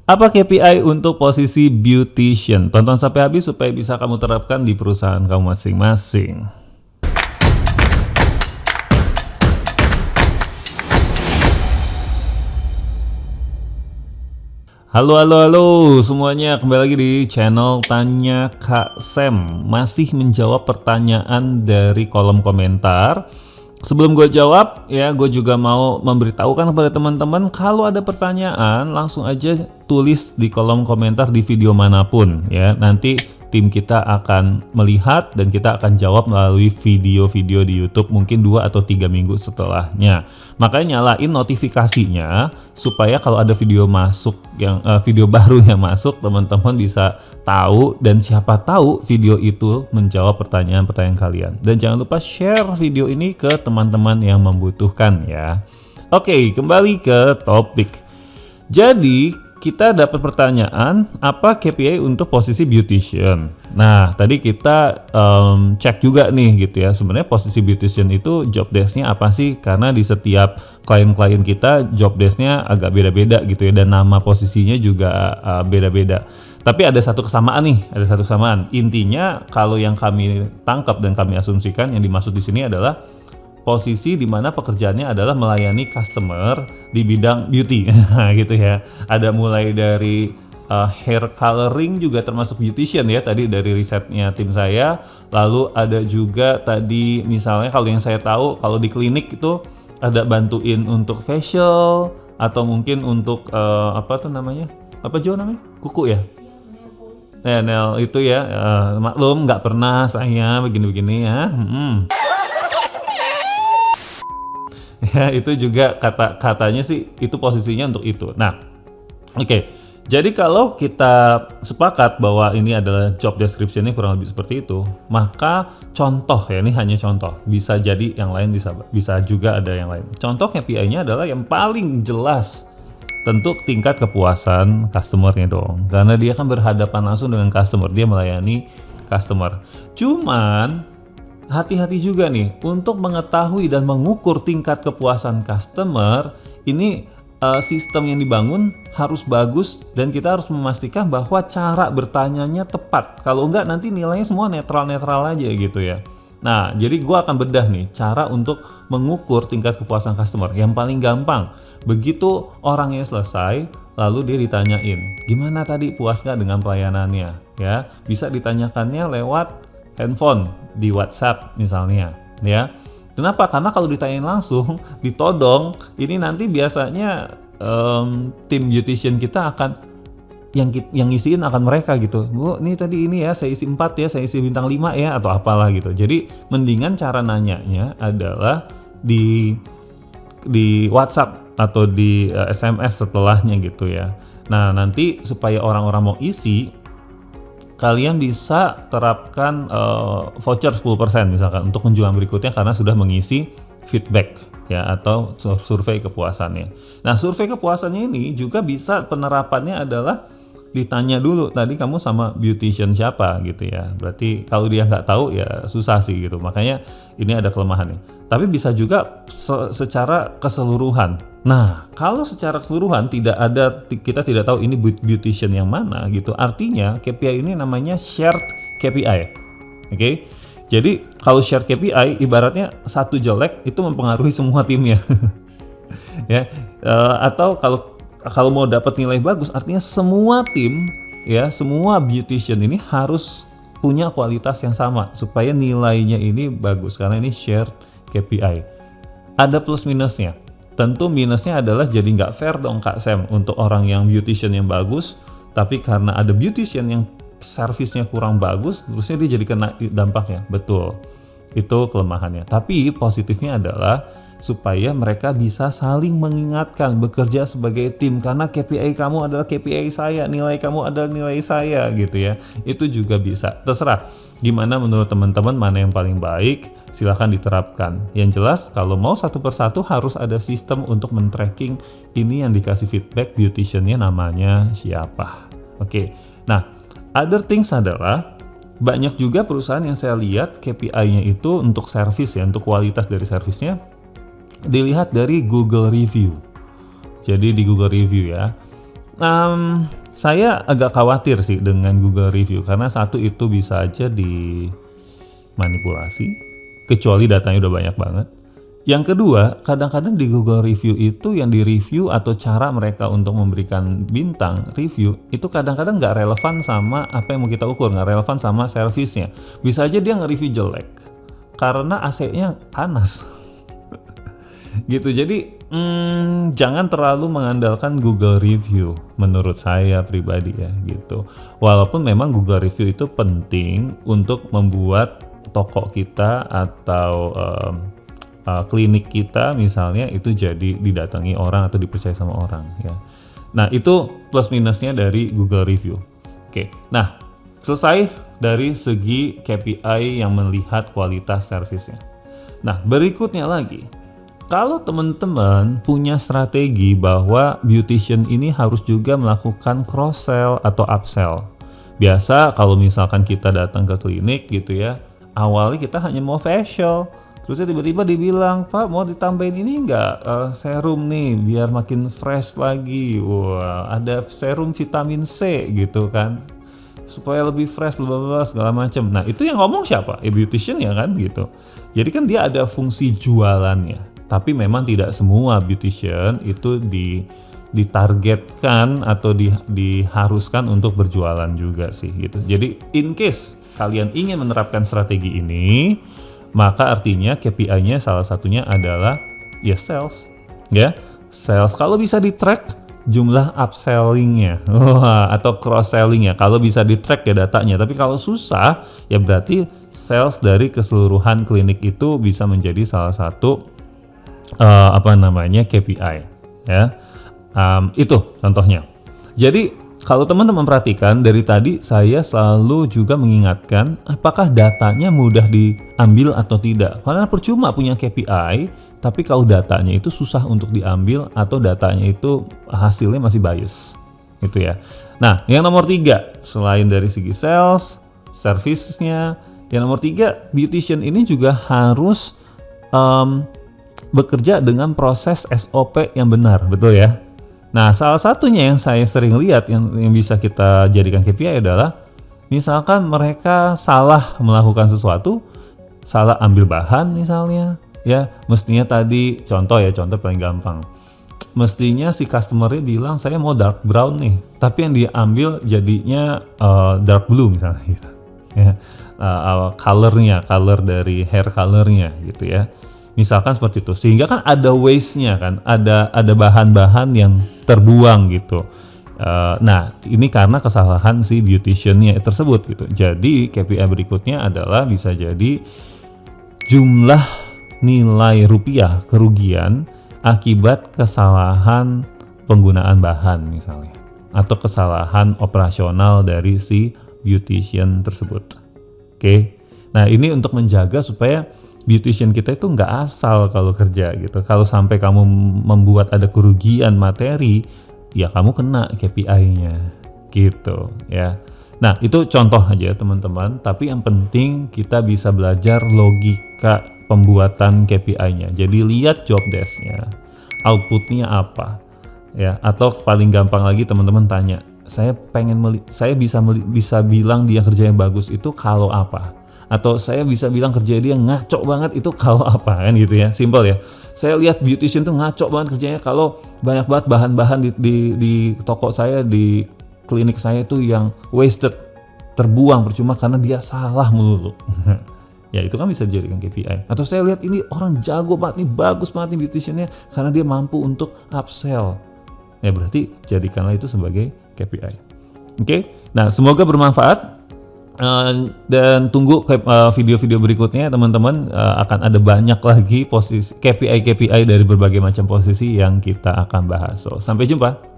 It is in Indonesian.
Apa KPI untuk posisi beautician? Tonton sampai habis supaya bisa kamu terapkan di perusahaan kamu masing-masing. Halo semuanya, kembali lagi di channel Tanya Kak Sam. Masih menjawab pertanyaan dari kolom komentar. Sebelum gue jawab ya, gue juga mau memberitahukan kepada teman-teman kalau ada pertanyaan langsung aja tulis di kolom komentar di video manapun ya. Nanti tim kita akan melihat dan kita akan jawab melalui video-video di YouTube mungkin 2 atau 3 minggu setelahnya. Makanya nyalain notifikasinya supaya kalau ada video masuk yang video baru yang masuk, teman-teman bisa tahu dan siapa tahu video itu menjawab pertanyaan-pertanyaan kalian. Dan jangan lupa share video ini ke teman-teman yang membutuhkan ya. Oke, kembali ke topik. Jadi kita dapat pertanyaan, apa KPI untuk posisi beautician? Nah, tadi kita cek juga nih gitu ya. Sebenarnya posisi beautician itu job desk-nya apa sih? Karena di setiap klien-klien kita job desk-nya agak beda-beda gitu ya. Dan nama posisinya juga beda-beda. Tapi ada satu kesamaan nih, ada satu kesamaan. Intinya kalau yang kami tangkap dan kami asumsikan yang dimaksud di sini adalah posisi di mana pekerjaannya adalah melayani customer di bidang beauty gitu ya. Ada mulai dari hair coloring juga termasuk beautician ya, tadi dari risetnya tim saya. Lalu ada juga tadi misalnya kalau yang saya tahu kalau di klinik itu ada bantuin untuk facial atau mungkin untuk apa tuh namanya? Apa Jo namanya? Kuku ya? Nail itu ya, maklum nggak pernah saya begini-begini ya. Ya, itu juga katanya sih itu posisinya untuk itu. Nah, oke. Jadi kalau kita sepakat bahwa ini adalah job description-nya kurang lebih seperti itu, maka contoh ya, ini hanya contoh. Bisa jadi yang lain bisa juga ada yang lain. Contoh KPI-nya adalah yang paling jelas tentu tingkat kepuasan customer-nya dong. Karena dia kan berhadapan langsung dengan customer, dia melayani customer. Cuman hati-hati juga nih untuk mengetahui dan mengukur tingkat kepuasan customer. Ini sistem yang dibangun harus bagus dan kita harus memastikan bahwa cara bertanyanya tepat. Kalau enggak nanti nilainya semua netral-netral aja gitu ya. Nah, jadi gua akan bedah nih cara untuk mengukur tingkat kepuasan customer. Yang paling gampang, begitu orangnya selesai lalu dia ditanyain, gimana tadi puas gak dengan pelayanannya ya. Bisa ditanyakannya lewat handphone di WhatsApp misalnya ya. Kenapa? Karena kalau ditanyain langsung ditodong, ini nanti biasanya tim beautician kita akan yang ngisiin akan mereka gitu. Bu, ini tadi ini ya saya isi 4 ya, saya isi bintang 5 ya atau apalah gitu. Jadi mendingan cara nanyanya adalah di WhatsApp atau di SMS setelahnya gitu ya. Nah, nanti supaya orang-orang mau isi, kalian bisa terapkan voucher 10% misalkan untuk kunjungan berikutnya karena sudah mengisi feedback ya atau survei kepuasannya. Nah, survei kepuasannya ini juga bisa penerapannya adalah ditanya dulu tadi kamu sama beautician siapa gitu ya. Berarti kalau dia nggak tahu ya susah sih gitu. Makanya ini ada kelemahannya. Tapi bisa juga secara keseluruhan. Nah, kalau secara keseluruhan kita tidak tahu ini beautician yang mana gitu. Artinya KPI ini namanya shared KPI. Oke? Jadi kalau shared KPI ibaratnya satu jelek itu mempengaruhi semua timnya. Ya, atau kalau mau dapat nilai bagus artinya semua tim ya, semua beautician ini harus punya kualitas yang sama supaya nilainya ini bagus karena ini shared KPI. Ada plus minusnya. Tentu minusnya adalah jadi nggak fair dong Kak Sam untuk orang yang beautician yang bagus, tapi karena ada beautician yang servisnya kurang bagus, terusnya dia jadi kena dampaknya. Betul, itu kelemahannya. Tapi positifnya adalah supaya mereka bisa saling mengingatkan, bekerja sebagai tim karena KPI kamu adalah KPI saya, nilai kamu adalah nilai saya gitu ya. Itu juga bisa. Terserah gimana menurut teman-teman mana yang paling baik, silahkan diterapkan. Yang jelas kalau mau satu persatu harus ada sistem untuk men-tracking ini yang dikasih feedback beauticiannya namanya siapa. Oke. Nah, other things adalah banyak juga perusahaan yang saya lihat KPI-nya itu untuk service ya, untuk kualitas dari servisnya dilihat dari Google Review. Jadi di Google Review ya, saya agak khawatir sih dengan Google Review karena satu itu bisa aja dimanipulasi, kecuali datanya udah banyak banget. Yang kedua, kadang-kadang di Google Review itu yang di-review atau cara mereka untuk memberikan bintang review itu kadang-kadang nggak relevan sama apa yang mau kita ukur, nggak relevan sama servisnya. Bisa aja dia nge-review jelek karena AC-nya panas. Gitu, jadi jangan terlalu mengandalkan Google Review menurut saya pribadi ya gitu. Walaupun memang Google Review itu penting untuk membuat toko kita atau klinik kita misalnya itu jadi didatangi orang atau dipercaya sama orang ya. Nah itu plus minusnya dari Google Review. Oke, nah selesai dari segi KPI yang melihat kualitas servisnya. Nah berikutnya lagi, kalau teman-teman punya strategi bahwa beautician ini harus juga melakukan cross sell atau upsell. Biasa kalau misalkan kita datang ke klinik gitu ya, awalnya kita hanya mau facial. Terus tiba-tiba dibilang, Pak mau ditambahin ini enggak serum nih biar makin fresh lagi. Wah, ada serum vitamin C gitu kan. Supaya lebih fresh, segala macam. Nah, itu yang ngomong siapa? Ya beautician ya kan gitu. Jadi kan dia ada fungsi jualannya. Tapi memang tidak semua beautician itu ditargetkan atau diharuskan untuk berjualan juga sih gitu. Jadi in case kalian ingin menerapkan strategi ini, maka artinya KPI-nya salah satunya adalah ya sales, ya sales. Kalau bisa di track jumlah upselling-nya atau cross selling-nya, kalau bisa di track ya datanya. Tapi kalau susah ya berarti sales dari keseluruhan klinik itu bisa menjadi salah satu KPI ya. Itu contohnya. Jadi kalau teman-teman perhatikan dari tadi saya selalu juga mengingatkan apakah datanya mudah diambil atau tidak. Karena percuma punya KPI tapi kalau datanya itu susah untuk diambil atau datanya itu hasilnya masih bias gitu ya. Nah yang nomor 3 selain dari segi sales, servicesnya, yang nomor 3 beautician ini juga harus bekerja dengan proses SOP yang benar, betul ya. Nah, salah satunya yang saya sering lihat yang bisa kita jadikan KPI adalah misalkan mereka salah melakukan sesuatu, salah ambil bahan misalnya, ya mestinya tadi contoh paling gampang. Mestinya si customer-nya bilang saya mau dark brown nih, tapi yang diambil jadinya dark blue misalnya gitu. Ya, color dari hair color-nya gitu ya. Misalkan seperti itu, sehingga kan ada waste-nya kan, ada bahan-bahan yang terbuang gitu. Nah, ini karena kesalahan si beautician-nya tersebut gitu. Jadi KPI berikutnya adalah bisa jadi jumlah nilai rupiah kerugian akibat kesalahan penggunaan bahan misalnya, atau kesalahan operasional dari si beautician tersebut. Oke. Nah, ini untuk menjaga supaya beautician kita itu nggak asal kalau kerja gitu. Kalau sampai kamu membuat ada kerugian materi, ya kamu kena KPI-nya gitu ya. Nah itu contoh aja teman-teman. Tapi yang penting kita bisa belajar logika pembuatan KPI-nya. Jadi lihat job desk-nya, output-nya apa ya. Atau paling gampang lagi teman-teman tanya, saya bisa bilang dia kerjanya bagus itu kalau apa? Atau saya bisa bilang kerja dia ngaco banget itu kalau apa kan gitu ya, simple ya. Saya lihat beautician tuh ngaco banget kerjanya kalau banyak banget bahan-bahan di toko saya, di klinik saya tuh yang wasted, terbuang percuma karena dia salah melulu. Ya itu kan bisa dijadikan KPI. Atau saya lihat ini orang jago banget nih, bagus banget nih beauticiannya karena dia mampu untuk upsell. Ya berarti jadikanlah itu sebagai KPI. Oke? Nah semoga bermanfaat. Dan tunggu video-video berikutnya teman-teman, akan ada banyak lagi posisi KPI dari berbagai macam posisi yang kita akan bahas. So, sampai jumpa.